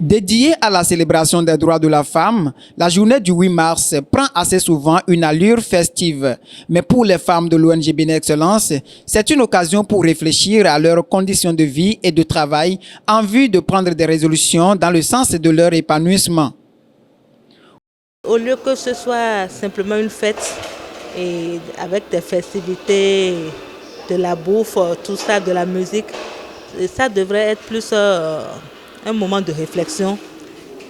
Dédiée à la célébration des droits de la femme, la journée du 8 mars prend assez souvent une allure festive. Mais pour les femmes de l'ONG Bénin Excellence, c'est une occasion pour réfléchir à leurs conditions de vie et de travail en vue de prendre des résolutions dans le sens de leur épanouissement. Au lieu que ce soit simplement une fête et avec des festivités, de la bouffe, tout ça, de la musique, ça devrait être plus un moment de réflexion,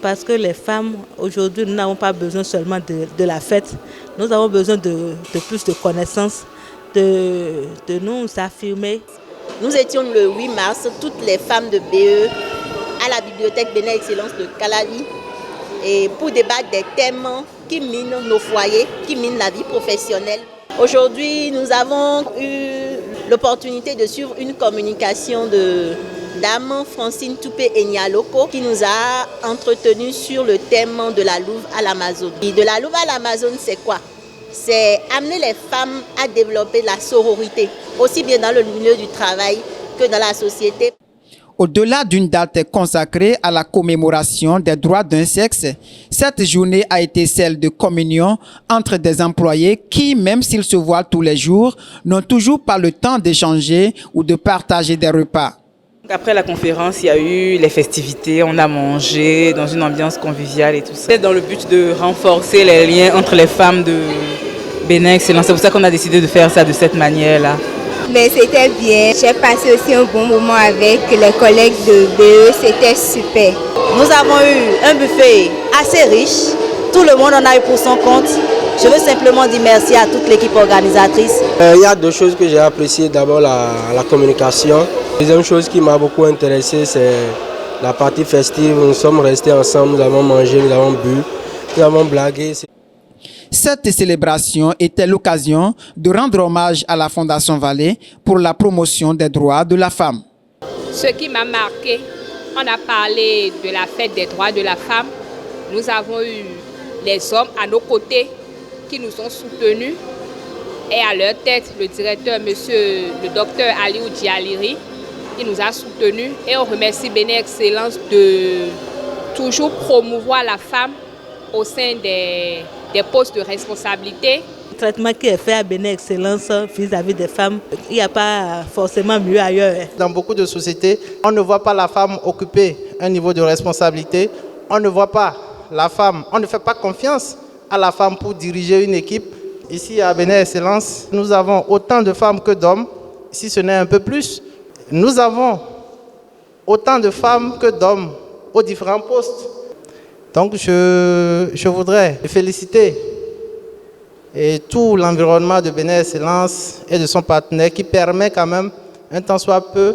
parce que les femmes, aujourd'hui, nous n'avons pas besoin seulement de la fête, nous avons besoin de plus de connaissances, de nous affirmer. Nous étions le 8 mars, toutes les femmes de BE, à la bibliothèque Bénin Excellence de Calavi, et pour débattre des thèmes qui minent nos foyers, qui minent la vie professionnelle. Aujourd'hui, nous avons eu l'opportunité de suivre une communication de Dame Francine Toupé-Enyaloko qui nous a entretenus sur le thème de la louve à l'Amazone. Et de la louve à l'Amazone, c'est quoi? C'est amener les femmes à développer la sororité, aussi bien dans le milieu du travail que dans la société. Au-delà d'une date consacrée à la commémoration des droits d'un sexe, cette journée a été celle de communion entre des employés qui, même s'ils se voient tous les jours, n'ont toujours pas le temps d'échanger ou de partager des repas. Après la conférence, il y a eu les festivités, on a mangé dans une ambiance conviviale et tout ça. C'est dans le but de renforcer les liens entre les femmes de Bénin Excellence. C'est pour ça qu'on a décidé de faire ça de cette manière-là. Mais c'était bien. J'ai passé aussi un bon moment avec les collègues de BE, c'était super. Nous avons eu un buffet assez riche, tout le monde en a eu pour son compte. Je veux simplement dire merci à toute l'équipe organisatrice. Il y a deux choses que j'ai appréciées. D'abord la communication. La deuxième chose qui m'a beaucoup intéressé, c'est la partie festive. Nous sommes restés ensemble, nous avons mangé, nous avons bu, nous avons blagué. Cette célébration était l'occasion de rendre hommage à la Fondation Vallée pour la promotion des droits de la femme. Ce qui m'a marqué, on a parlé de la fête des droits de la femme. Nous avons eu les hommes à nos côtés qui nous ont soutenus et à leur tête le directeur, le docteur Aliou Dialiri, qui nous a soutenus. Et on remercie Bénin Excellence de toujours promouvoir la femme au sein des postes de responsabilité. Le traitement qui est fait à Bénin Excellence vis-à-vis des femmes, il n'y a pas forcément mieux ailleurs. Dans beaucoup de sociétés, on ne voit pas la femme occuper un niveau de responsabilité. On ne voit pas la femme, on ne fait pas confiance à la femme pour diriger une équipe. Ici à Bénin Excellence, nous avons autant de femmes que d'hommes, si ce n'est un peu plus. Nous avons autant de femmes que d'hommes aux différents postes. Donc je voudrais féliciter et tout l'environnement de Bénin Excellence et de son partenaire qui permet quand même, un tant soit peu,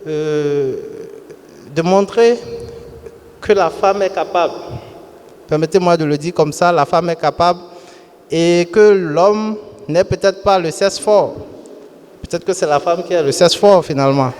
de montrer que la femme est capable. Permettez-moi de le dire comme ça, la femme est capable et que l'homme n'est peut-être pas le sexe fort. Peut-être que c'est la femme qui est le sexe fort finalement.